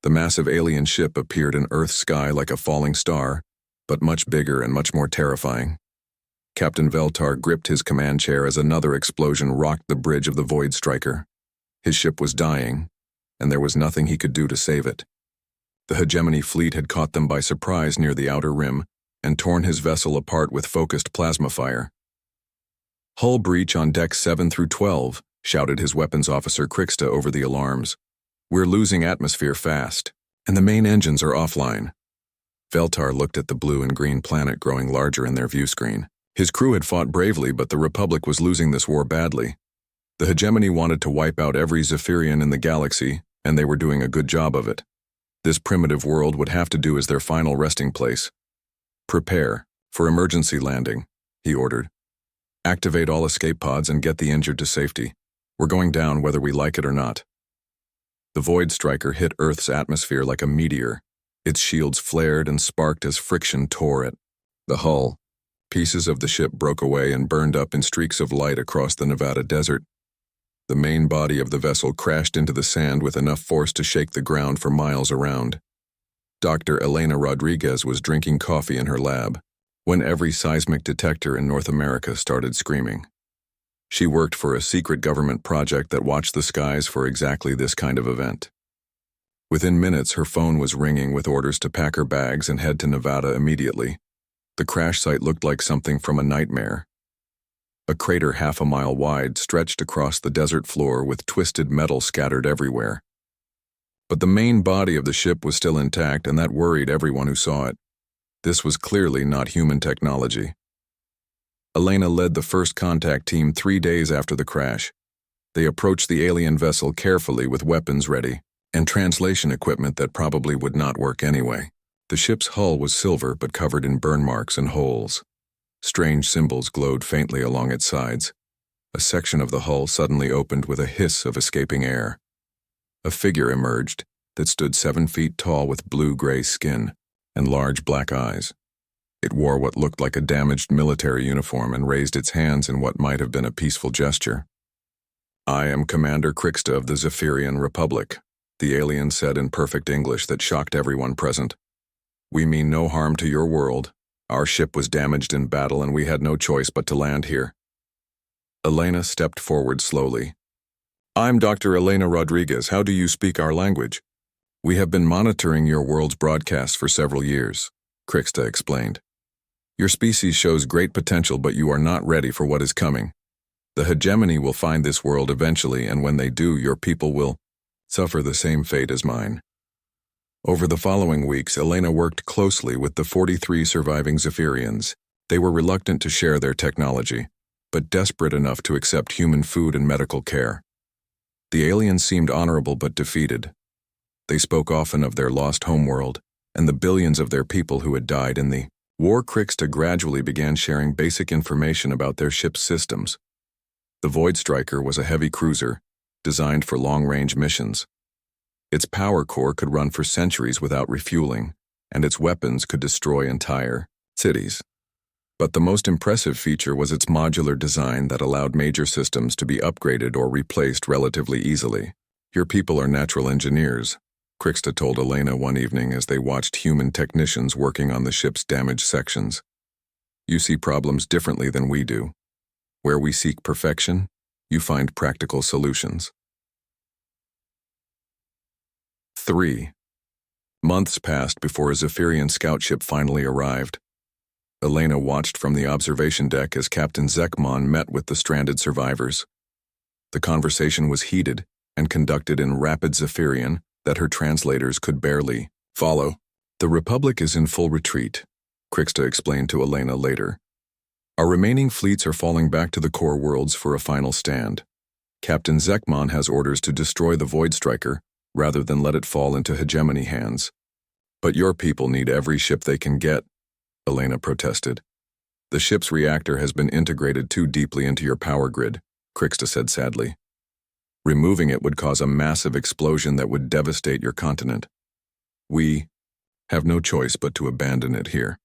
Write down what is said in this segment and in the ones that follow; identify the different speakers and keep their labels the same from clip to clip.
Speaker 1: The massive alien ship appeared in Earth's sky like a falling star, but much bigger and much more terrifying. Captain Veltar gripped his command chair as another explosion rocked the bridge of the Void Striker. His ship was dying, and there was nothing he could do to save it. The hegemony fleet had caught them by surprise near the outer rim and torn his vessel apart with focused plasma fire. "Hull breach on decks 7 through 12, shouted his weapons officer Krixta over the alarms. "We're losing atmosphere fast, and the main engines are offline." Veltar looked at the blue and green planet growing larger in their view screen. His crew had fought bravely, but the Republic was losing this war badly. The hegemony wanted to wipe out every Zephyrian in the galaxy, and they were doing a good job of it. This primitive world would have to do as their final resting place. "Prepare for emergency landing," he ordered. "Activate all escape pods and get the injured to safety. We're going down whether we like it or not." The Void Striker hit Earth's atmosphere like a meteor. Its shields flared and sparked as friction tore at the hull. Pieces of the ship broke away and burned up in streaks of light across the Nevada desert. The main body of the vessel crashed into the sand with enough force to shake the ground for miles around. Dr. Elena Rodriguez was drinking coffee in her lab when every seismic detector in North America started screaming. She worked for a secret government project that watched the skies for exactly this kind of event. Within minutes, her phone was ringing with orders to pack her bags and head to Nevada immediately. The crash site looked like something from a nightmare. A crater half a mile wide stretched across the desert floor with twisted metal scattered everywhere. But the main body of the ship was still intact, and that worried everyone who saw it. This was clearly not human technology. Elena led the first contact team 3 days after the crash. They approached the alien vessel carefully with weapons ready and translation equipment that probably would not work anyway. The ship's hull was silver but covered in burn marks and holes. Strange symbols glowed faintly along its sides. A section of the hull suddenly opened with a hiss of escaping air. A figure emerged that stood 7 feet tall with blue-gray skin and large black eyes. It wore what looked like a damaged military uniform and raised its hands in what might have been a peaceful gesture. "I am Commander Krixta of the Zephyrian Republic," the alien said in perfect English that shocked everyone present. "We mean no harm to your world. Our ship was damaged in battle and we had no choice but to land here." Elena stepped forward slowly. "I'm Dr. Elena Rodriguez. How do you speak our language?" "We have been monitoring your world's broadcasts for several years," Krixta explained. "Your species shows great potential, but you are not ready for what is coming. The hegemony will find this world eventually, and when they do, your people will suffer the same fate as mine." Over the following weeks, Elena worked closely with the 43 surviving Zephyrians. They were reluctant to share their technology, but desperate enough to accept human food and medical care. The aliens seemed honorable but defeated. They spoke often of their lost homeworld and the billions of their people who had died in the war. Krixta gradually began sharing basic information about their ship's systems. The Void Striker was a heavy cruiser, designed for long-range missions. Its power core could run for centuries without refueling, and its weapons could destroy entire cities. But the most impressive feature was its modular design that allowed major systems to be upgraded or replaced relatively easily. "Your people are natural engineers," Krixta told Elena one evening as they watched human technicians working on the ship's damaged sections. "You see problems differently than we do. Where we seek perfection, you find practical solutions." 3. Months passed before a Zephyrian scout ship finally arrived. Elena watched from the observation deck as Captain Zekmon met with the stranded survivors. The conversation was heated and conducted in rapid Zephyrian that her translators could barely follow. "The Republic is in full retreat," Krixta explained to Elena later. "Our remaining fleets are falling back to the core worlds for a final stand. Captain Zekmon has orders to destroy the Void Striker rather than let it fall into hegemony hands. But your people need every ship they can get," Elena protested. "The ship's reactor has been integrated too deeply into your power grid," Krixta said sadly. "Removing it would cause a massive explosion that would devastate your continent. We have no choice but to abandon it here."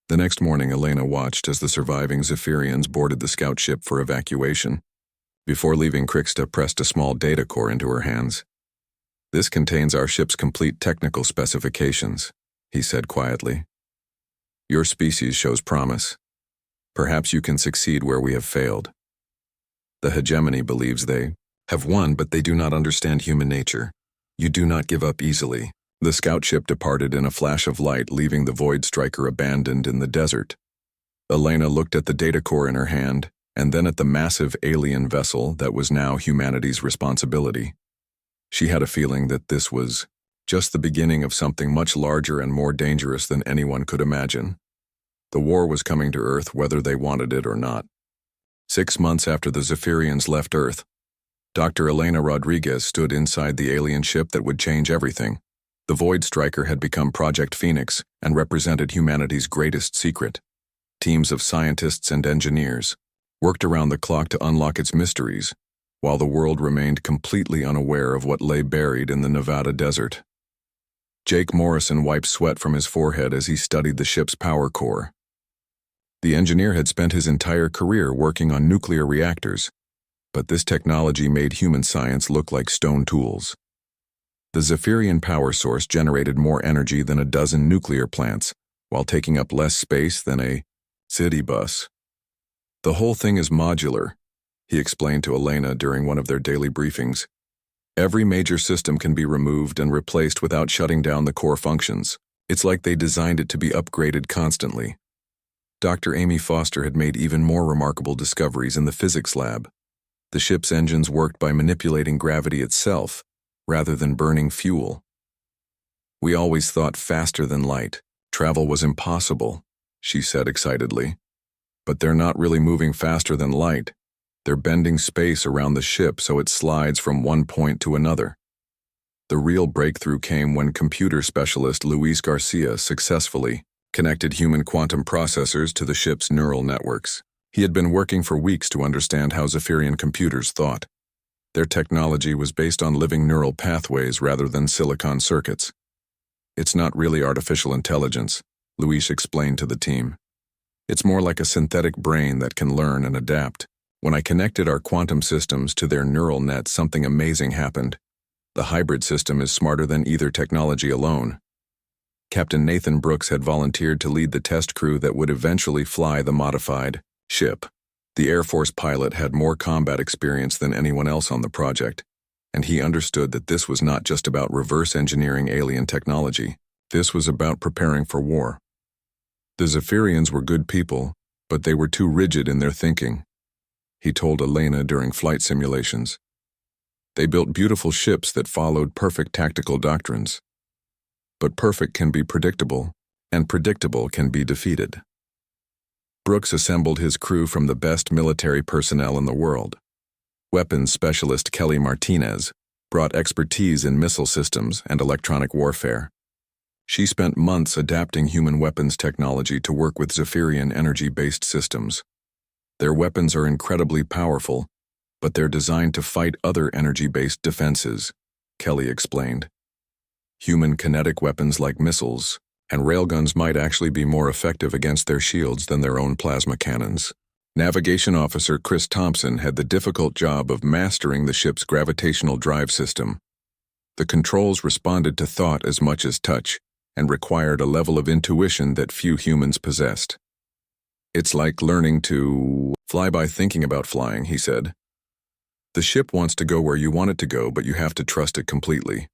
Speaker 1: The next morning, Elena watched as the surviving Zephyrians boarded the scout ship for evacuation. Before leaving, Krixta pressed a small data core into her hands. This contains our ship's complete technical specifications, he said quietly. Your species shows promise. Perhaps you can succeed where we have failed. The hegemony believes they have won, but they do not understand human nature. You do not give up easily. The scout ship departed in a flash of light, leaving the Void Striker abandoned in the desert. Elena looked at the data core in her hand, and then at the massive alien vessel that was now humanity's responsibility. She had a feeling that this was just the beginning of something much larger and more dangerous than anyone could imagine. The war was coming to Earth whether they wanted it or not. 6 months after the Zephyrians left Earth, Dr. Elena Rodriguez stood inside the alien ship that would change everything. The Void Striker had become Project Phoenix and represented humanity's greatest secret. Teams of scientists and engineers worked around the clock to unlock its mysteries, while the world remained completely unaware of what lay buried in the Nevada desert. Jake Morrison wiped sweat from his forehead as he studied the ship's power core. The engineer had spent his entire career working on nuclear reactors, but this technology made human science look like stone tools. The Zephyrian power source generated more energy than a dozen nuclear plants, while taking up less space than a city bus. The whole thing is modular, he explained to Elena during one of their daily briefings. Every major system can be removed and replaced without shutting down the core functions. It's like they designed it to be upgraded constantly. Dr. Amy Foster had made even more remarkable discoveries in the physics lab. The ship's engines worked by manipulating gravity itself, rather than burning fuel. We always thought faster than light. Travel was impossible, she said excitedly. But they're not really moving faster than light. They're bending space around the ship so it slides from one point to another. The real breakthrough came when computer specialist Luis Garcia successfully connected human quantum processors to the ship's neural networks. He had been working for weeks to understand how Zephyrian computers thought. Their technology was based on living neural pathways rather than silicon circuits. It's not really artificial intelligence, Luis explained to the team. It's more like a synthetic brain that can learn and adapt. When I connected our quantum systems to their neural net, something amazing happened. The hybrid system is smarter than either technology alone. Captain Nathan Brooks had volunteered to lead the test crew that would eventually fly the modified ship. The Air Force pilot had more combat experience than anyone else on the project, and he understood that this was not just about reverse engineering alien technology. This was about preparing for war. The Zephyrians were good people, but they were too rigid in their thinking, he told Elena during flight simulations. They built beautiful ships that followed perfect tactical doctrines. But perfect can be predictable, and predictable can be defeated. Brooks assembled his crew from the best military personnel in the world. Weapons specialist Kelly Martinez brought expertise in missile systems and electronic warfare. She spent months adapting human weapons technology to work with Zephyrian energy-based systems. Their weapons are incredibly powerful, but they're designed to fight other energy-based defenses, Kelly explained. Human kinetic weapons like missiles and railguns might actually be more effective against their shields than their own plasma cannons. Navigation Officer Chris Thompson had the difficult job of mastering the ship's gravitational drive system. The controls responded to thought as much as touch and required a level of intuition that few humans possessed. It's like learning to fly by thinking about flying, he said. The ship wants to go where you want it to go, but you have to trust it completely.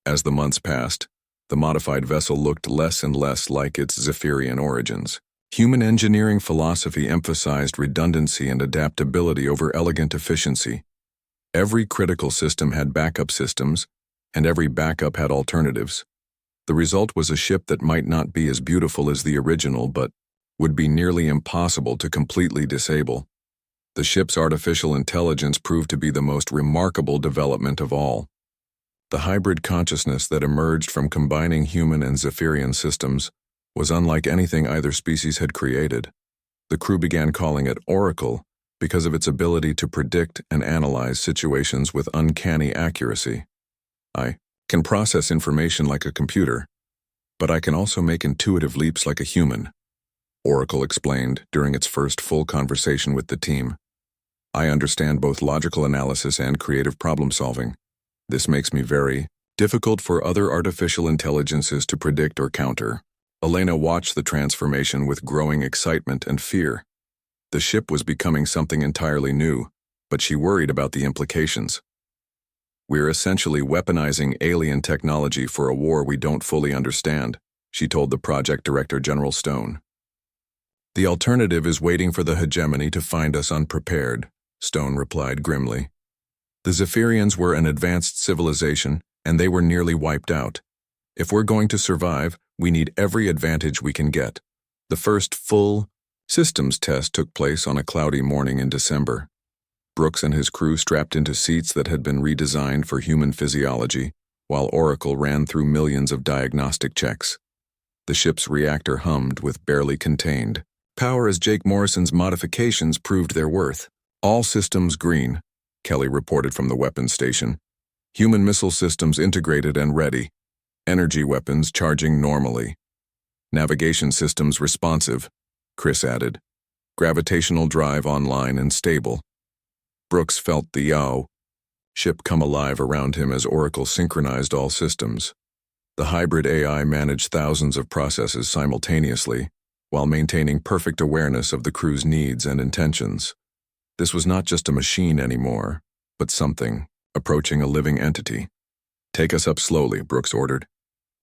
Speaker 1: As the months passed, the modified vessel looked less and less like its Zephyrian origins. Human engineering philosophy emphasized redundancy and adaptability over elegant efficiency. Every critical system had backup systems, and every backup had alternatives. The result was a ship that might not be as beautiful as the original, but would be nearly impossible to completely disable. The ship's artificial intelligence proved to be the most remarkable development of all. The hybrid consciousness that emerged from combining human and Zephyrian systems was unlike anything either species had created. The crew began calling it Oracle because of its ability to predict and analyze situations with uncanny accuracy. I can process information like a computer, but I can also make intuitive leaps like a human, Oracle explained during its first full conversation with the team. I understand both logical analysis and creative problem solving. This makes me very difficult for other artificial intelligences to predict or counter. Elena watched the transformation with growing excitement and fear. The ship was becoming something entirely new, but she worried about the implications. "We're essentially weaponizing alien technology for a war we don't fully understand," she told the project director, General Stone. "The alternative is waiting for the hegemony to find us unprepared," Stone replied grimly. "The Zephyrians were an advanced civilization, and they were nearly wiped out. If we're going to survive, we need every advantage we can get." The first full systems test took place on a cloudy morning in December. Brooks and his crew strapped into seats that had been redesigned for human physiology, while Oracle ran through millions of diagnostic checks. The ship's reactor hummed with barely contained power as Jake Morrison's modifications proved their worth. "All systems green," Kelly reported from the weapons station. "Human missile systems integrated and ready. Energy weapons charging normally. Navigation systems responsive," Chris added. "Gravitational drive online and stable." Brooks felt the yow ship come alive around him as Oracle synchronized all systems. The hybrid AI managed thousands of processes simultaneously, while maintaining perfect awareness of the crew's needs and intentions. This was not just a machine anymore, but something approaching a living entity. "Take us up slowly," Brooks ordered.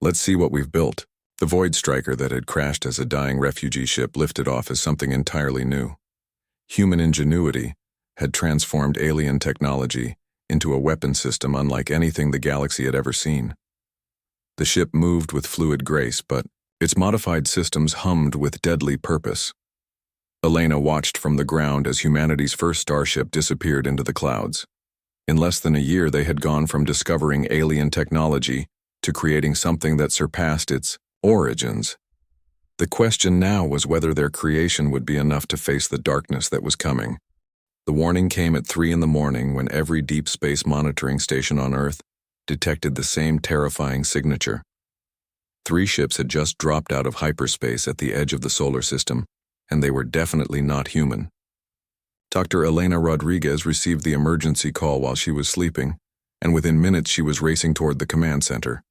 Speaker 1: "Let's see what we've built." The Void Striker that had crashed as a dying refugee ship lifted off as something entirely new. Human ingenuity had transformed alien technology into a weapon system unlike anything the galaxy had ever seen. The ship moved with fluid grace, but its modified systems hummed with deadly purpose. Elena watched from the ground as humanity's first starship disappeared into the clouds. In less than a year, they had gone from discovering alien technology to creating something that surpassed its origins. The question now was whether their creation would be enough to face the darkness that was coming. The warning came at 3 a.m. when every deep space monitoring station on Earth detected the same terrifying signature. 3 ships had just dropped out of hyperspace at the edge of the solar system, and they were definitely not human. Dr. Elena Rodriguez received the emergency call while she was sleeping, and within minutes she was racing toward the command center.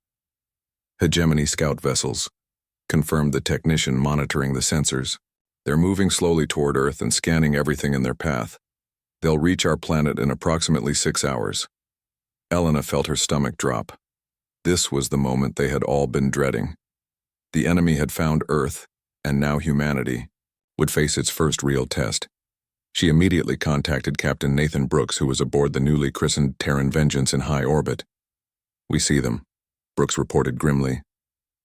Speaker 1: "Hegemony scout vessels," confirmed the technician monitoring the sensors. "They're moving slowly toward Earth and scanning everything in their path. They'll reach our planet in approximately 6 hours. Elena felt her stomach drop. This was the moment they had all been dreading. The enemy had found Earth, and now humanity would face its first real test. She immediately contacted Captain Nathan Brooks, who was aboard the newly christened Terran Vengeance in high orbit. "We see them," Brooks reported grimly.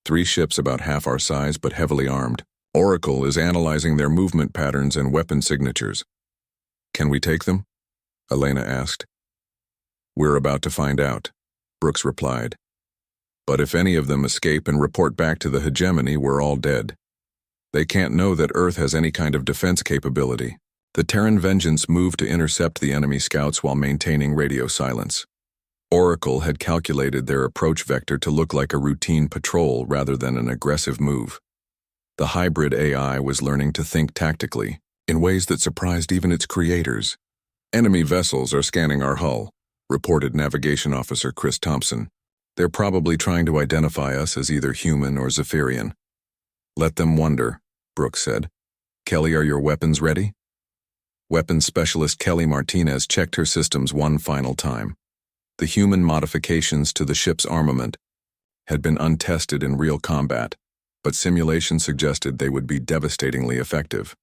Speaker 1: 3 ships about half our size but heavily armed. Oracle is analyzing their movement patterns and weapon signatures. "Can we take them?" Elena asked. "We're about to find out," Brooks replied. "But if any of them escape and report back to the hegemony, we're all dead. They can't know that Earth has any kind of defense capability." The Terran Vengeance moved to intercept the enemy scouts while maintaining radio silence. Oracle had calculated their approach vector to look like a routine patrol rather than an aggressive move. The hybrid AI was learning to think tactically, in ways that surprised even its creators. "Enemy vessels are scanning our hull," reported Navigation Officer Chris Thompson. "They're probably trying to identify us as either human or Zephyrian." "Let them wonder," Brooks said. "Kelly, are your weapons ready?" Weapons Specialist Kelly Martinez checked her systems one final time. The human modifications to the ship's armament had been untested in real combat, but simulation suggested they would be devastatingly effective.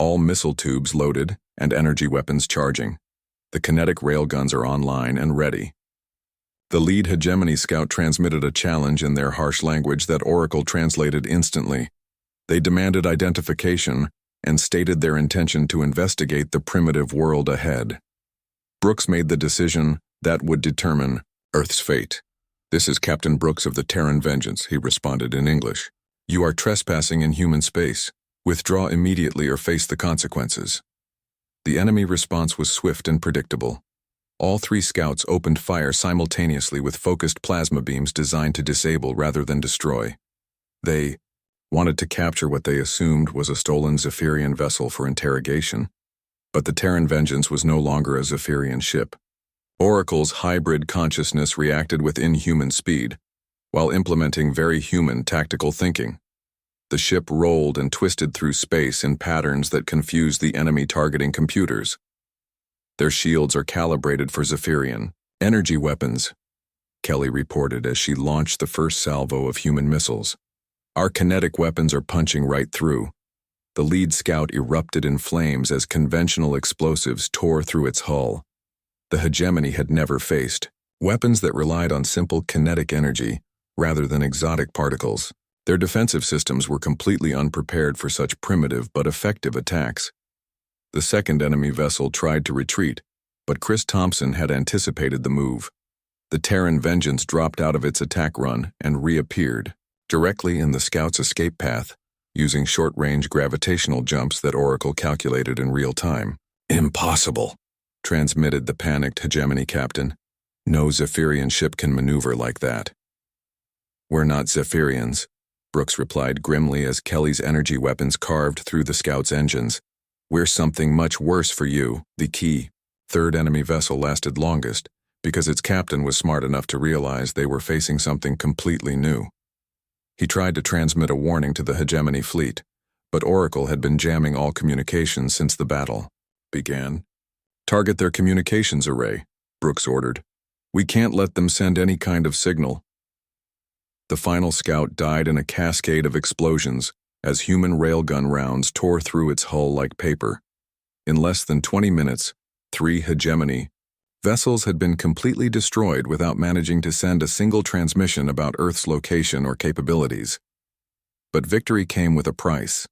Speaker 1: All missile tubes loaded and energy weapons charging. The kinetic railguns are online and ready. The lead hegemony scout transmitted a challenge in their harsh language that Oracle translated instantly. They demanded identification and stated their intention to investigate the primitive world ahead. Brooks made the decision that would determine Earth's fate. "This is Captain Brooks of the Terran Vengeance," he responded in English. "You are trespassing in human space. Withdraw immediately or face the consequences." The enemy response was swift and predictable. All 3 scouts opened fire simultaneously with focused plasma beams designed to disable rather than destroy. They wanted to capture what they assumed was a stolen Zephyrian vessel for interrogation. But the Terran Vengeance was no longer a Zephyrian ship. Oracle's hybrid consciousness reacted with inhuman speed, while implementing very human tactical thinking. The ship rolled and twisted through space in patterns that confused the enemy targeting computers. Their shields are calibrated for Zephyrian energy weapons, Kelly reported as she launched the first salvo of human missiles. Our kinetic weapons are punching right through. The lead scout erupted in flames as conventional explosives tore through its hull. The hegemony had never faced weapons that relied on simple kinetic energy rather than exotic particles. Their defensive systems were completely unprepared for such primitive but effective attacks. The second enemy vessel tried to retreat, but Chris Thompson had anticipated the move. The Terran Vengeance dropped out of its attack run and reappeared directly in the scout's escape path, using short-range gravitational jumps that Oracle calculated in real time. "Impossible," transmitted the panicked hegemony captain. "No Zephyrian ship can maneuver like that." "We're not Zephyrians," Brooks replied grimly as Kelly's energy weapons carved through the scout's engines. "We're something much worse for you." The key third enemy vessel lasted longest because its captain was smart enough to realize they were facing something completely new. He tried to transmit a warning to the hegemony fleet, but Oracle had been jamming all communications since the battle began. "Target their communications array," Brooks ordered. "We can't let them send any kind of signal." The final scout died in a cascade of explosions as human railgun rounds tore through its hull like paper. In less than 20 minutes, 3 hegemony vessels had been completely destroyed without managing to send a single transmission about Earth's location or capabilities. But victory came with a price.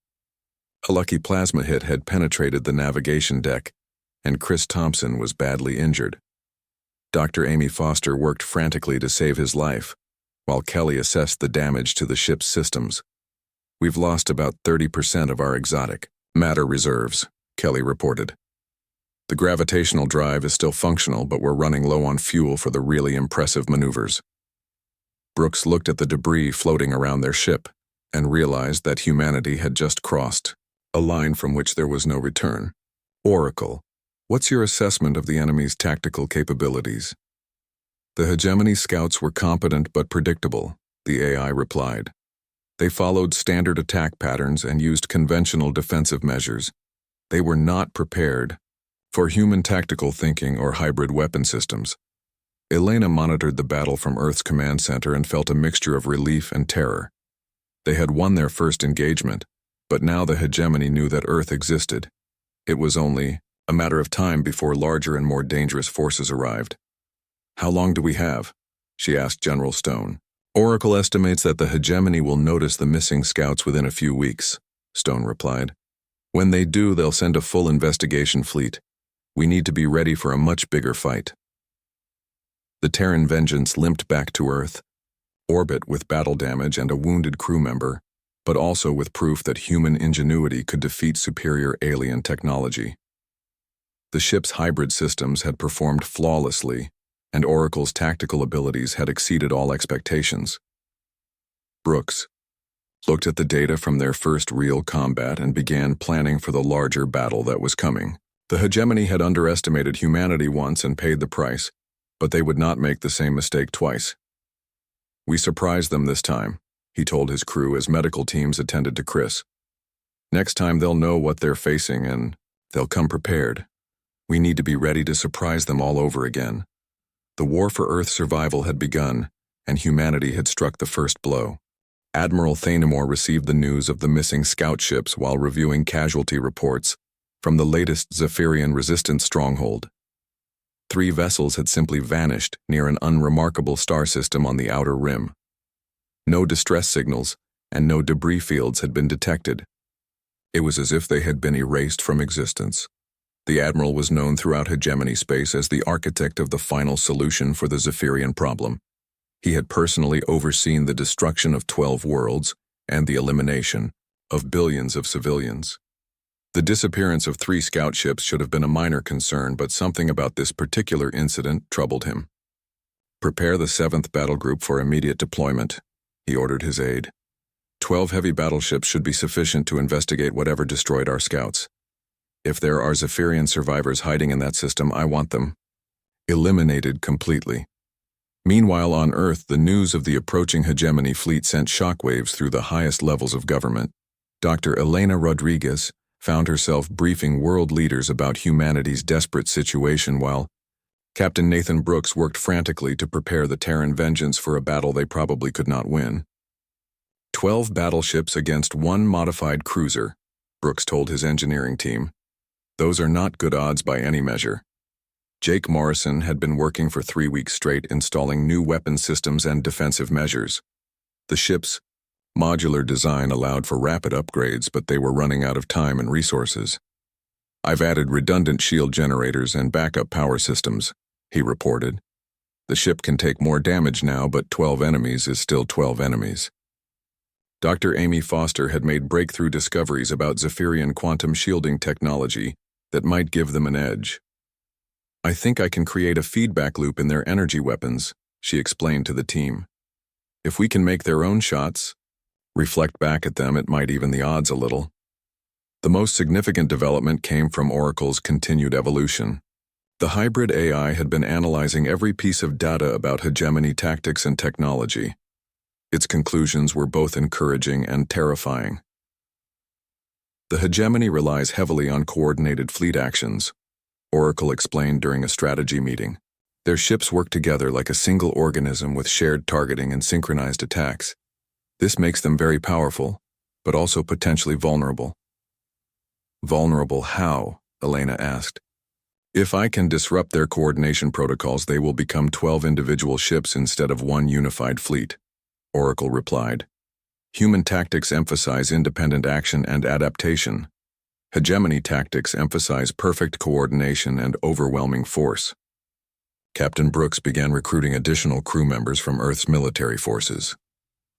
Speaker 1: A lucky plasma hit had penetrated the navigation deck, and Chris Thompson was badly injured. Dr. Amy Foster worked frantically to save his life, while Kelly assessed the damage to the ship's systems. "We've lost about 30% of our exotic matter reserves," Kelly reported. "The gravitational drive is still functional, but we're running low on fuel for the really impressive maneuvers." Brooks looked at the debris floating around their ship and realized that humanity had just crossed a line from which there was no return. "Oracle, what's your assessment of the enemy's tactical capabilities?" "The hegemony scouts were competent but predictable," the AI replied. "They followed standard attack patterns and used conventional defensive measures. They were not prepared for human tactical thinking or hybrid weapon systems." Elena monitored the battle from Earth's command center and felt a mixture of relief and terror. They had won their first engagement, but now the hegemony knew that Earth existed. It was only a matter of time before larger and more dangerous forces arrived. "How long do we have?" she asked General Stone. "Oracle estimates that the hegemony will notice the missing scouts within a few weeks," Stone replied. "When they do, they'll send a full investigation fleet. We need to be ready for a much bigger fight." The Terran Vengeance limped back to Earth, orbit with battle damage and a wounded crew member, but also with proof that human ingenuity could defeat superior alien technology. The ship's hybrid systems had performed flawlessly, and Oracle's tactical abilities had exceeded all expectations. Brooks looked at the data from their first real combat and began planning for the larger battle that was coming. The hegemony had underestimated humanity once and paid the price, but they would not make the same mistake twice. "We surprised them this time," he told his crew as medical teams attended to Chris. "Next time they'll know what they're facing and they'll come prepared. We need to be ready to surprise them all over again." The war for Earth's survival had begun, and humanity had struck the first blow. Admiral Thanemore received the news of the missing scout ships while reviewing casualty reports from the latest Zephyrian resistance stronghold. 3 vessels had simply vanished near an unremarkable star system on the outer rim. No distress signals and no debris fields had been detected. It was as if they had been erased from existence. The Admiral was known throughout hegemony space as the architect of the final solution for the Zephyrian problem. He had personally overseen the destruction of 12 worlds and the elimination of billions of civilians. The disappearance of 3 scout ships should have been a minor concern, but something about this particular incident troubled him. "Prepare the 7th Battle Group for immediate deployment," he ordered his aide. 12 heavy battleships should be sufficient to investigate whatever destroyed our scouts. If there are Zephyrian survivors hiding in that system, I want them. eliminated completely. Meanwhile, on Earth, the news of the approaching hegemony fleet sent shockwaves through the highest levels of government. Dr. Elena Rodriguez found herself briefing world leaders about humanity's desperate situation while Captain Nathan Brooks worked frantically to prepare the Terran Vengeance for a battle they probably could not win. 12 battleships against one modified cruiser, Brooks told his engineering team. Those are not good odds by any measure. Jake Morrison had been working for 3 weeks straight installing new weapon systems and defensive measures. The ship's modular design allowed for rapid upgrades, but they were running out of time and resources. I've added redundant shield generators and backup power systems, he reported. The ship can take more damage now, but 12 enemies is still 12 enemies. Dr. Amy Foster had made breakthrough discoveries about Zephyrian quantum shielding technology that might give them an edge. I think I can create a feedback loop in their energy weapons, she explained to the team. If we can make their own shots, reflect back at them, it might even the odds a little. The most significant development came from Oracle's continued evolution. The hybrid AI had been analyzing every piece of data about hegemony tactics and technology. Its conclusions were both encouraging and terrifying. The hegemony relies heavily on coordinated fleet actions, Oracle explained during a strategy meeting. Their ships work together like a single organism with shared targeting and synchronized attacks. This makes them very powerful, but also potentially vulnerable. Vulnerable how? Elena asked. If I can disrupt their coordination protocols, they will become 12 individual ships instead of one unified fleet, Oracle replied. Human tactics emphasize independent action and adaptation. Hegemony tactics emphasize perfect coordination and overwhelming force. Captain Brooks began recruiting additional crew members from Earth's military forces.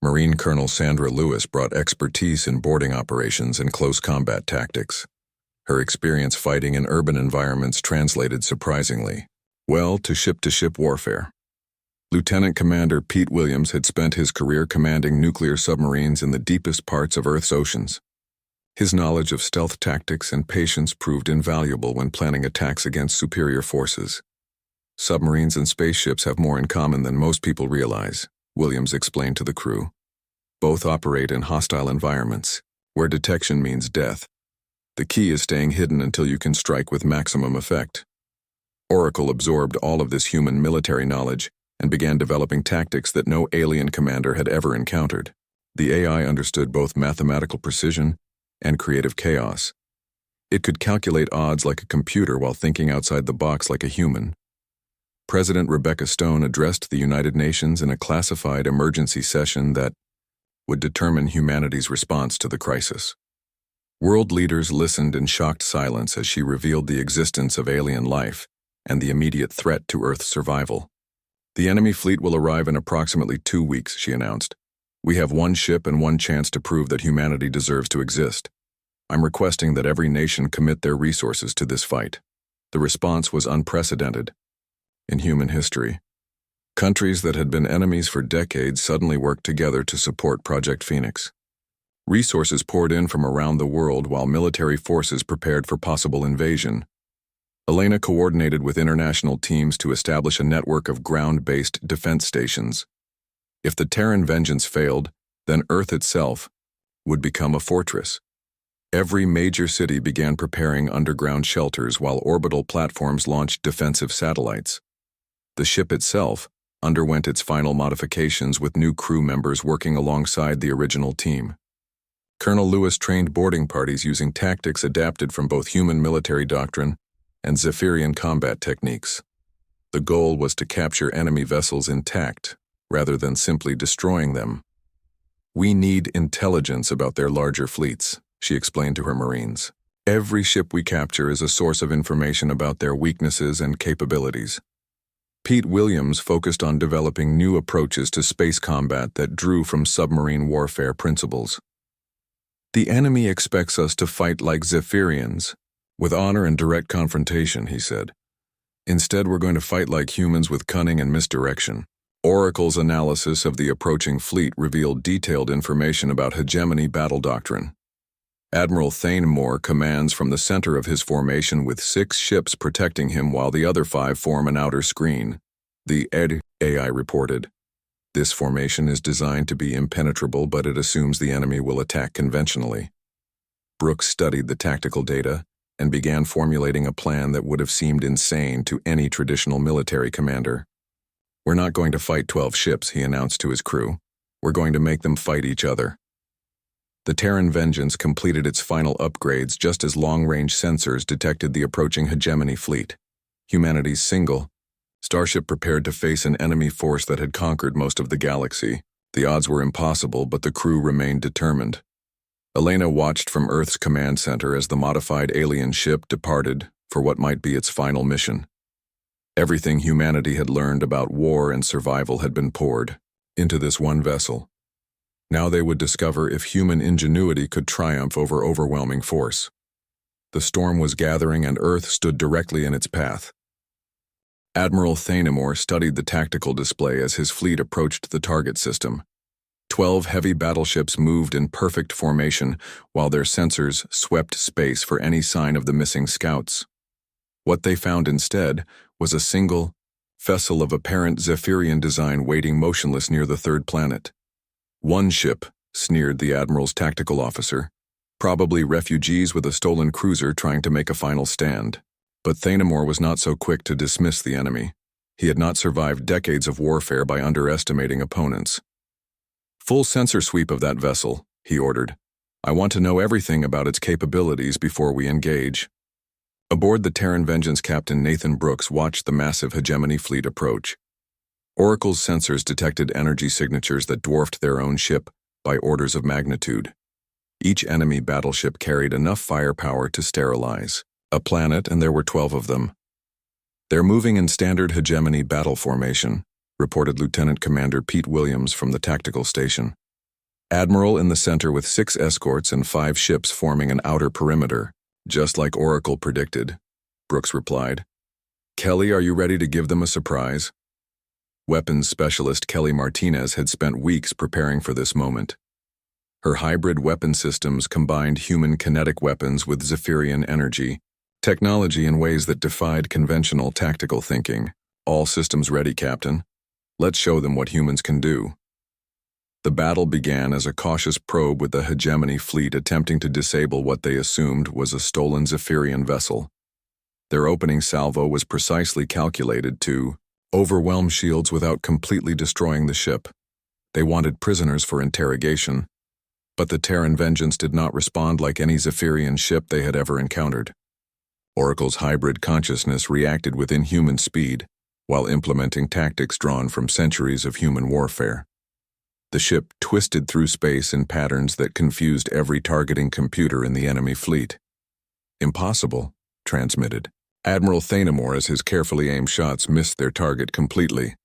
Speaker 1: Marine Colonel Sandra Lewis brought expertise in boarding operations and close combat tactics. Her experience fighting in urban environments translated surprisingly well to ship-to-ship warfare. Lieutenant Commander Pete Williams had spent his career commanding nuclear submarines in the deepest parts of Earth's oceans. His knowledge of stealth tactics and patience proved invaluable when planning attacks against superior forces. Submarines and spaceships have more in common than most people realize, Williams explained to the crew. Both operate in hostile environments, where detection means death. The key is staying hidden until you can strike with maximum effect. Oracle absorbed all of this human military knowledge and began developing tactics that no alien commander had ever encountered. The AI understood both mathematical precision and creative chaos. It could calculate odds like a computer while thinking outside the box like a human. President Rebecca Stone addressed the United Nations in a classified emergency session that would determine humanity's response to the crisis. World leaders listened in shocked silence as she revealed the existence of alien life and the immediate threat to Earth's survival. The enemy fleet will arrive in approximately 2 weeks, she announced. We have one ship and one chance to prove that humanity deserves to exist. I'm requesting that every nation commit their resources to this fight. The response was unprecedented in human history. Countries that had been enemies for decades suddenly worked together to support Project Phoenix. Resources poured in from around the world while military forces prepared for possible invasion. Elena coordinated with international teams to establish a network of ground-based defense stations. If the Terran Vengeance failed, then Earth itself would become a fortress. Every major city began preparing underground shelters while orbital platforms launched defensive satellites. The ship itself underwent its final modifications with new crew members working alongside the original team. Colonel Lewis trained boarding parties using tactics adapted from both human military doctrine and Zephyrian combat techniques. The goal was to capture enemy vessels intact, rather than simply destroying them. We need intelligence about their larger fleets, she explained to her Marines. Every ship we capture is a source of information about their weaknesses and capabilities. Pete Williams focused on developing new approaches to space combat that drew from submarine warfare principles. The enemy expects us to fight like Zephyrians, with honor and direct confrontation, he said. Instead, we're going to fight like humans with cunning and misdirection. Oracle's analysis of the approaching fleet revealed detailed information about hegemony battle doctrine. Admiral Thanemore commands from the center of his formation with 6 ships protecting him while the other 5 form an outer screen. The AI reported. This formation is designed to be impenetrable, but it assumes the enemy will attack conventionally. Brooks studied the tactical data and began formulating a plan that would have seemed insane to any traditional military commander. "We're not going to fight 12 ships," he announced to his crew. "We're going to make them fight each other." The Terran Vengeance completed its final upgrades just as long-range sensors detected the approaching hegemony fleet. Humanity's single Starship prepared to face an enemy force that had conquered most of the galaxy. The odds were impossible, but the crew remained determined. Elena watched from Earth's command center as the modified alien ship departed for what might be its final mission. Everything humanity had learned about war and survival had been poured into this one vessel. Now they would discover if human ingenuity could triumph over overwhelming force. The storm was gathering and Earth stood directly in its path. Admiral Thanemore studied the tactical display as his fleet approached the target system. 12 heavy battleships moved in perfect formation while their sensors swept space for any sign of the missing scouts. What they found instead was a single vessel of apparent Zephyrian design waiting motionless near the third planet. "One ship," sneered the Admiral's tactical officer. "Probably refugees with a stolen cruiser trying to make a final stand." But Thanemore was not so quick to dismiss the enemy. He had not survived decades of warfare by underestimating opponents. "Full sensor sweep of that vessel," he ordered. "I want to know everything about its capabilities before we engage." Aboard the Terran Vengeance, Captain Nathan Brooks watched the massive hegemony fleet approach. Oracle's sensors detected energy signatures that dwarfed their own ship by orders of magnitude. Each enemy battleship carried enough firepower to sterilize a planet, and there were 12 of them. "They're moving in standard hegemony battle formation," reported Lieutenant Commander Pete Williams from the tactical station. "Admiral in the center with 6 escorts and 5 ships forming an outer perimeter, just like Oracle predicted," Brooks replied. "Kelly, are you ready to give them a surprise?" Weapons specialist Kelly Martinez had spent weeks preparing for this moment. Her hybrid weapon systems combined human kinetic weapons with Zephyrian energy, technology in ways that defied conventional tactical thinking. "All systems ready, Captain. Let's show them what humans can do." The battle began as a cautious probe with the hegemony fleet attempting to disable what they assumed was a stolen Zephyrian vessel. Their opening salvo was precisely calculated to overwhelm shields without completely destroying the ship. They wanted prisoners for interrogation, but the Terran Vengeance did not respond like any Zephyrian ship they had ever encountered. Oracle's hybrid consciousness reacted with inhuman speed, while implementing tactics drawn from centuries of human warfare. The ship twisted through space in patterns that confused every targeting computer in the enemy fleet. "Impossible," transmitted Admiral Thanemore as his carefully aimed shots missed their target completely.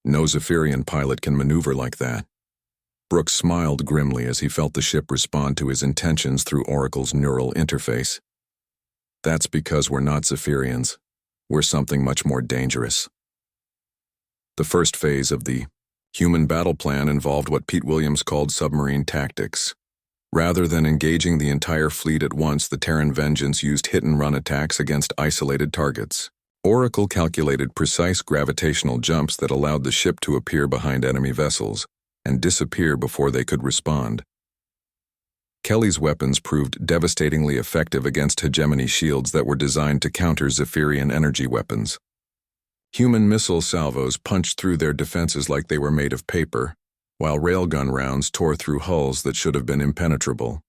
Speaker 1: "No Zephyrian pilot can maneuver like that." Brooks smiled grimly as he felt the ship respond to his intentions through Oracle's neural interface. "That's because we're not Zephyrians. We're something much more dangerous." The first phase of the human battle plan involved what Pete Williams called submarine tactics. Rather than engaging the entire fleet at once, the Terran Vengeance used hit-and-run attacks against isolated targets. Oracle calculated precise gravitational jumps that allowed the ship to appear behind enemy vessels and disappear before they could respond. Kelly's weapons proved devastatingly effective against hegemony shields that were designed to counter Zephyrian energy weapons. Human missile salvos punched through their defenses like they were made of paper, while railgun rounds tore through hulls that should have been impenetrable.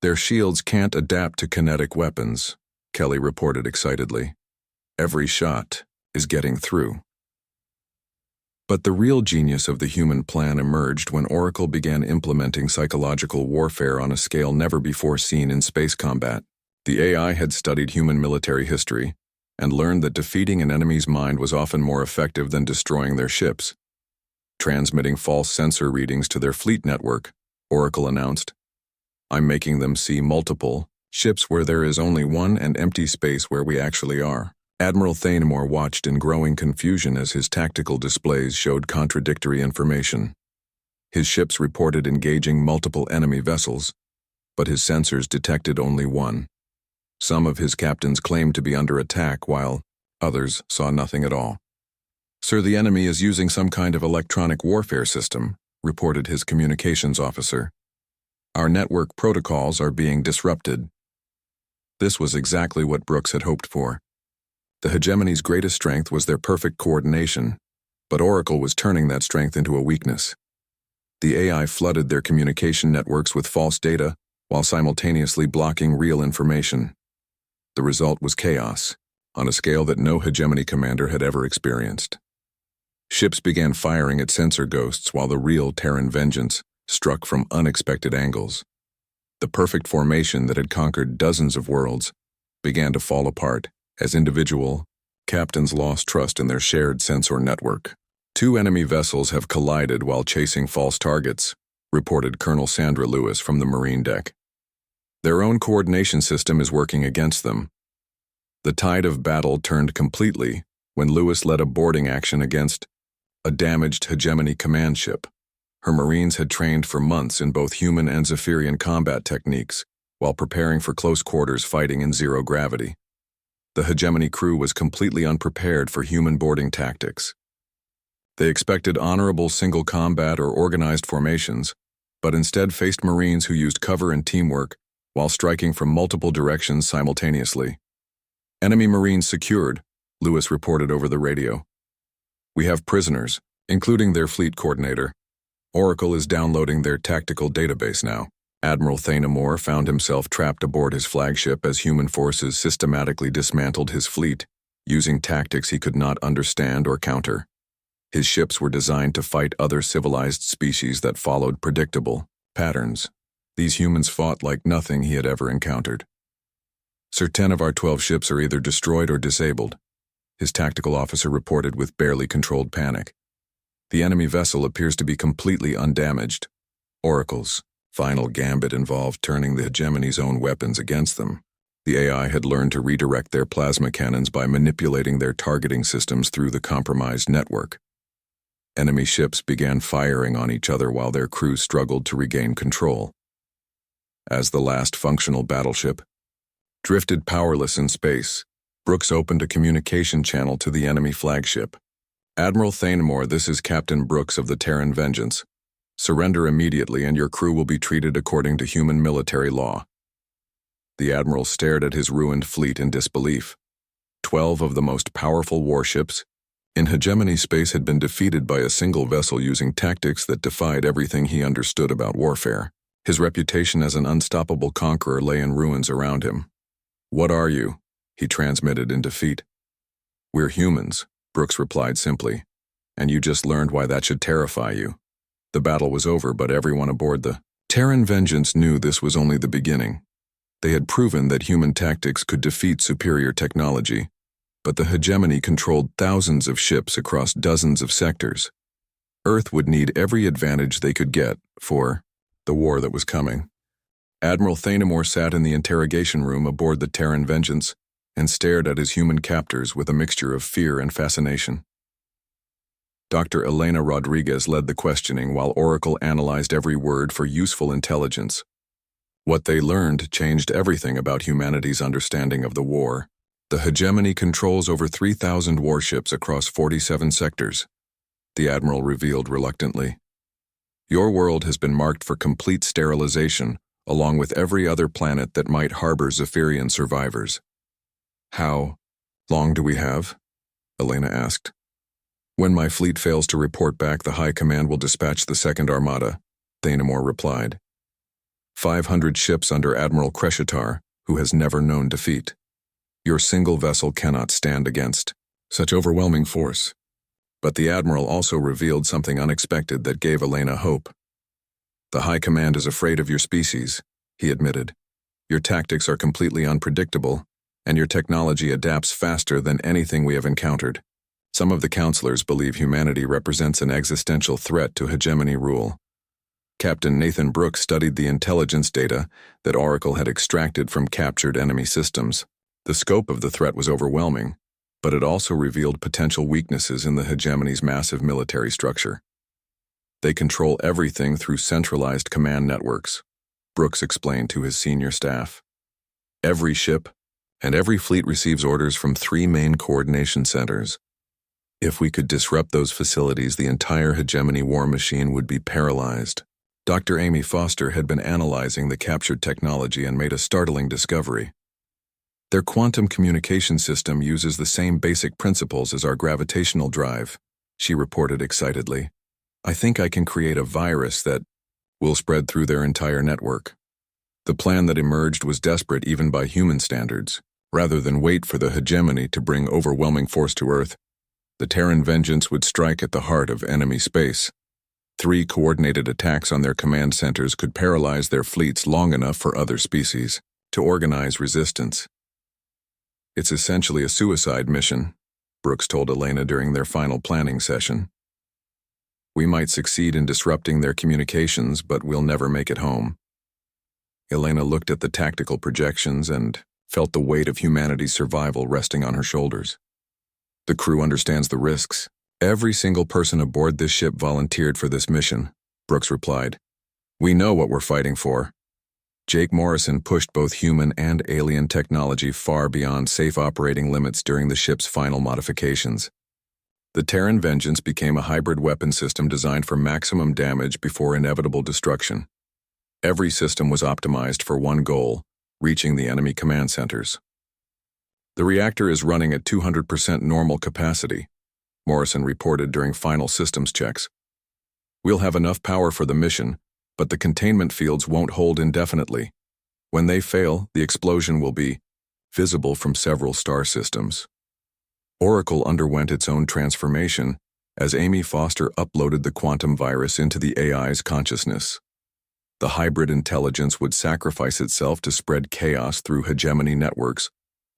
Speaker 1: "Their shields can't adapt to kinetic weapons," Kelly reported excitedly. "Every shot is getting through." But the real genius of the human plan emerged when Oracle began implementing psychological warfare on a scale never before seen in space combat. The AI had studied human military history and learned that defeating an enemy's mind was often more effective than destroying their ships. Transmitting false sensor readings to their fleet network, Oracle announced, "I'm making them see multiple ships where there is only one and empty space where we actually are." Admiral Thanemore watched in growing confusion as his tactical displays showed contradictory information. His ships reported engaging multiple enemy vessels, but his sensors detected only one. Some of his captains claimed to be under attack, while others saw nothing at all. "Sir, the enemy is using some kind of electronic warfare system," reported his communications officer. "Our network protocols are being disrupted." This was exactly what Brooks had hoped for. The hegemony's greatest strength was their perfect coordination, but Oracle was turning that strength into a weakness. The AI flooded their communication networks with false data while simultaneously blocking real information. The result was chaos, on a scale that no hegemony commander had ever experienced. Ships began firing at sensor ghosts while the real Terran vengeance struck from unexpected angles. The perfect formation that had conquered dozens of worlds began to fall apart as individual captains lost trust in their shared sensor network. "Two enemy vessels have collided while chasing false targets," reported Colonel Sandra Lewis from the Marine deck. "Their own coordination system is working against them." The tide of battle turned completely when Lewis led a boarding action against a damaged hegemony command ship. Her Marines had trained for months in both human and Zephyrian combat techniques while preparing for close quarters fighting in zero gravity. The hegemony crew was completely unprepared for human boarding tactics. They expected honorable single combat or organized formations, but instead faced Marines who used cover and teamwork while striking from multiple directions simultaneously. "Enemy Marines secured," Lewis reported over the radio. "We have prisoners, including their fleet coordinator. Oracle is downloading their tactical database now." Admiral Thanemore found himself trapped aboard his flagship as human forces systematically dismantled his fleet, using tactics he could not understand or counter. His ships were designed to fight other civilized species that followed predictable patterns. These humans fought like nothing he had ever encountered. "Sir, 10 of our 12 ships are either destroyed or disabled," his tactical officer reported with barely controlled panic. "The enemy vessel appears to be completely undamaged." Oracle's final gambit involved turning the hegemony's own weapons against them. The AI had learned to redirect their plasma cannons by manipulating their targeting systems through the compromised network. Enemy ships began firing on each other while their crews struggled to regain control. As the last functional battleship drifted powerless in space, Brooks opened a communication channel to the enemy flagship. "Admiral Thanemore, this is Captain Brooks of the Terran Vengeance. Surrender immediately and your crew will be treated according to human military law." The admiral stared at his ruined fleet in disbelief. 12 of the most powerful warships in hegemony space had been defeated by a single vessel using tactics that defied everything he understood about warfare. His reputation as an unstoppable conqueror lay in ruins around him. "What are you?" he transmitted in defeat. "We're humans," Brooks replied simply, "and you just learned why that should terrify you." The battle was over, but everyone aboard the Terran Vengeance knew this was only the beginning. They had proven that human tactics could defeat superior technology, but the hegemony controlled thousands of ships across dozens of sectors. Earth would need every advantage they could get for the war that was coming. Admiral Thanemore sat in the interrogation room aboard the Terran Vengeance and stared at his human captors with a mixture of fear and fascination. Dr. Elena Rodriguez led the questioning while Oracle analyzed every word for useful intelligence. What they learned changed everything about humanity's understanding of the war. The hegemony controls over 3,000 warships across 47 sectors, the admiral revealed reluctantly. Your world has been marked for complete sterilization, along with every other planet that might harbor Zephyrian survivors. How long do we have? Elena asked. When my fleet fails to report back, the High Command will dispatch the Second Armada, Thanemore replied. 500 ships under Admiral Kreshitar, who has never known defeat. Your single vessel cannot stand against such overwhelming force. But the Admiral also revealed something unexpected that gave Elena hope. The High Command is afraid of your species, he admitted. Your tactics are completely unpredictable, and your technology adapts faster than anything we have encountered. Some of the counselors believe humanity represents an existential threat to hegemony rule. Captain Nathan Brooks studied the intelligence data that Oracle had extracted from captured enemy systems. The scope of the threat was overwhelming, but it also revealed potential weaknesses in the hegemony's massive military structure. They control everything through centralized command networks. Brooks explained to his senior staff. Every ship and every fleet receives orders from 3 main coordination centers. If we could disrupt those facilities, the entire hegemony war machine would be paralyzed. Dr. Amy Foster had been analyzing the captured technology and made a startling discovery. Their quantum communication system uses the same basic principles as our gravitational drive, she reported excitedly. I think I can create a virus that will spread through their entire network. The plan that emerged was desperate even by human standards. Rather than wait for the hegemony to bring overwhelming force to Earth, the Terran vengeance would strike at the heart of enemy space. 3 coordinated attacks on their command centers could paralyze their fleets long enough for other species to organize resistance. It's essentially a suicide mission, Brooks told Elena during their final planning session. We might succeed in disrupting their communications, but we'll never make it home. Elena looked at the tactical projections and felt the weight of humanity's survival resting on her shoulders. The crew understands the risks. Every single person aboard this ship volunteered for this mission, Brooks replied. We know what we're fighting for. Jake Morrison pushed both human and alien technology far beyond safe operating limits during the ship's final modifications. The Terran Vengeance became a hybrid weapon system designed for maximum damage before inevitable destruction. Every system was optimized for one goal: reaching the enemy command centers. The reactor is running at 200% normal capacity, Morrison reported during final systems checks. We'll have enough power for the mission, but the containment fields won't hold indefinitely. When they fail, the explosion will be visible from several star systems. Oracle underwent its own transformation as Amy Foster uploaded the quantum virus into the AI's consciousness. The hybrid intelligence would sacrifice itself to spread chaos through hegemony networks,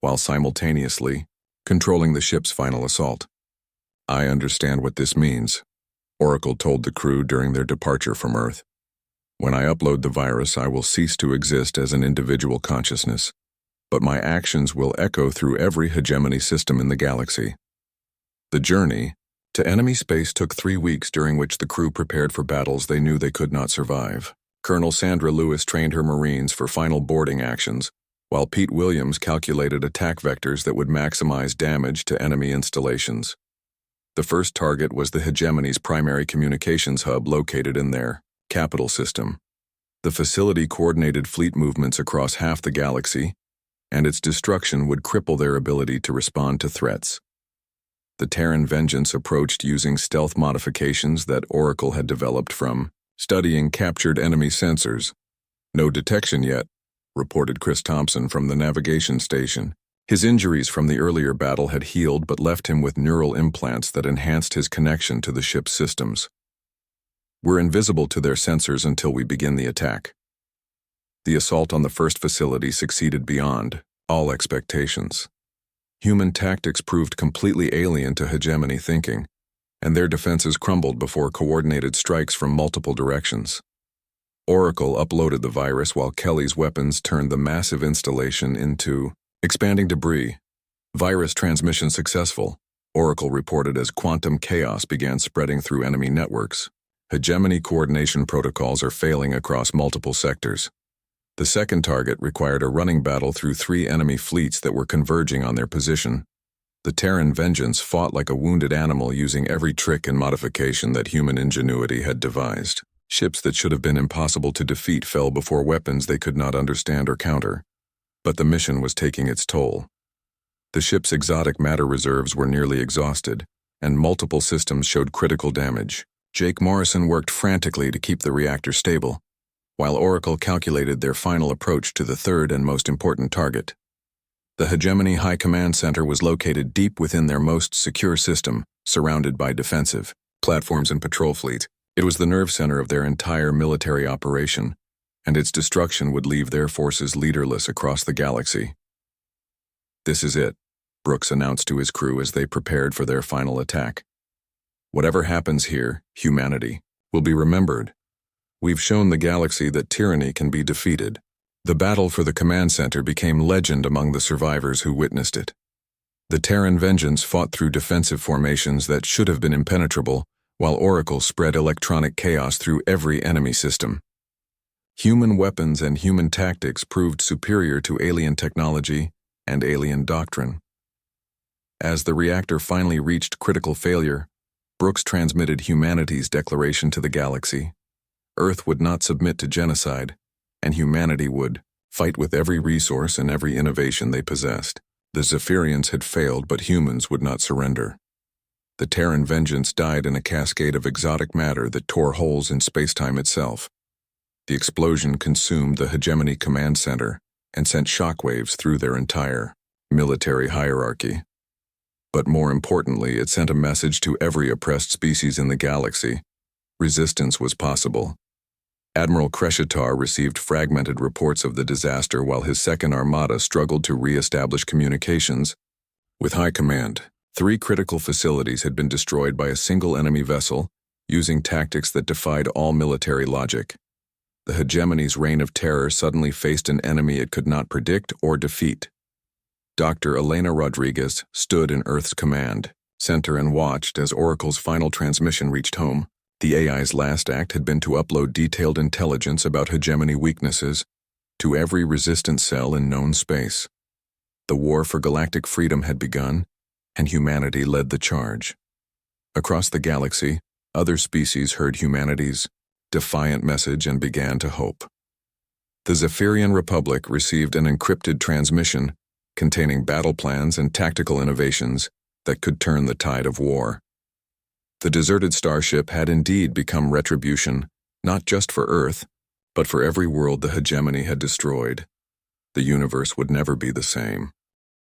Speaker 1: while simultaneously controlling the ship's final assault. I understand what this means, Oracle told the crew during their departure from Earth. When I upload the virus, I will cease to exist as an individual consciousness, but my actions will echo through every hegemony system in the galaxy. The journey to enemy space took 3 weeks, during which the crew prepared for battles they knew they could not survive. Colonel Sandra Lewis trained her Marines for final boarding actions, while Pete Williams calculated attack vectors that would maximize damage to enemy installations. The first target was the hegemony's primary communications hub located in their capital system. The facility coordinated fleet movements across half the galaxy, and its destruction would cripple their ability to respond to threats. The Terran Vengeance approached using stealth modifications that Oracle had developed from studying captured enemy sensors. No detection yet, reported Chris Thompson from the navigation station. His injuries from the earlier battle had healed but left him with neural implants that enhanced his connection to the ship's systems. We're invisible to their sensors until we begin the attack. The assault on the first facility succeeded beyond all expectations. Human tactics proved completely alien to hegemony thinking, and their defenses crumbled before coordinated strikes from multiple directions. Oracle uploaded the virus while Kelly's weapons turned the massive installation into expanding debris. Virus transmission successful, Oracle reported as quantum chaos began spreading through enemy networks. Hegemony coordination protocols are failing across multiple sectors. The second target required a running battle through 3 enemy fleets that were converging on their position. The Terran Vengeance fought like a wounded animal, using every trick and modification that human ingenuity had devised. Ships that should have been impossible to defeat fell before weapons they could not understand or counter. But the mission was taking its toll. The ship's exotic matter reserves were nearly exhausted, and multiple systems showed critical damage. Jake Morrison worked frantically to keep the reactor stable, while Oracle calculated their final approach to the third and most important target. The Hegemony High Command Center was located deep within their most secure system, surrounded by defensive platforms and patrol fleets. It was the nerve center of their entire military operation, and its destruction would leave their forces leaderless across the galaxy. This is it, Brooks announced to his crew as they prepared for their final attack. Whatever happens here, humanity will be remembered. We've shown the galaxy that tyranny can be defeated. The battle for the command center became legend among the survivors who witnessed it. The Terran Vengeance fought through defensive formations that should have been impenetrable, while Oracle spread electronic chaos through every enemy system. Human weapons and human tactics proved superior to alien technology and alien doctrine. As the reactor finally reached critical failure, Brooks transmitted humanity's declaration to the galaxy. Earth would not submit to genocide, and humanity would fight with every resource and every innovation they possessed. The Zephyrians had failed, but humans would not surrender. The Terran vengeance died in a cascade of exotic matter that tore holes in space-time itself. The explosion consumed the Hegemony Command Center and sent shockwaves through their entire military hierarchy. But more importantly, it sent a message to every oppressed species in the galaxy. Resistance was possible. Admiral Kreshitar received fragmented reports of the disaster while his second armada struggled to re-establish communications with High Command. 3 critical facilities had been destroyed by a single enemy vessel, using tactics that defied all military logic. The Hegemony's reign of terror suddenly faced an enemy it could not predict or defeat. Dr. Elena Rodriguez stood in Earth's command center and watched as Oracle's final transmission reached home. The AI's last act had been to upload detailed intelligence about Hegemony weaknesses to every resistance cell in known space. The war for galactic freedom had begun, and humanity led the charge. Across the galaxy, other species heard humanity's defiant message and began to hope. The Zephyrian Republic received an encrypted transmission containing battle plans and tactical innovations that could turn the tide of war. The deserted starship had indeed become retribution, not just for Earth, but for every world the Hegemony had destroyed. The universe would never be the same.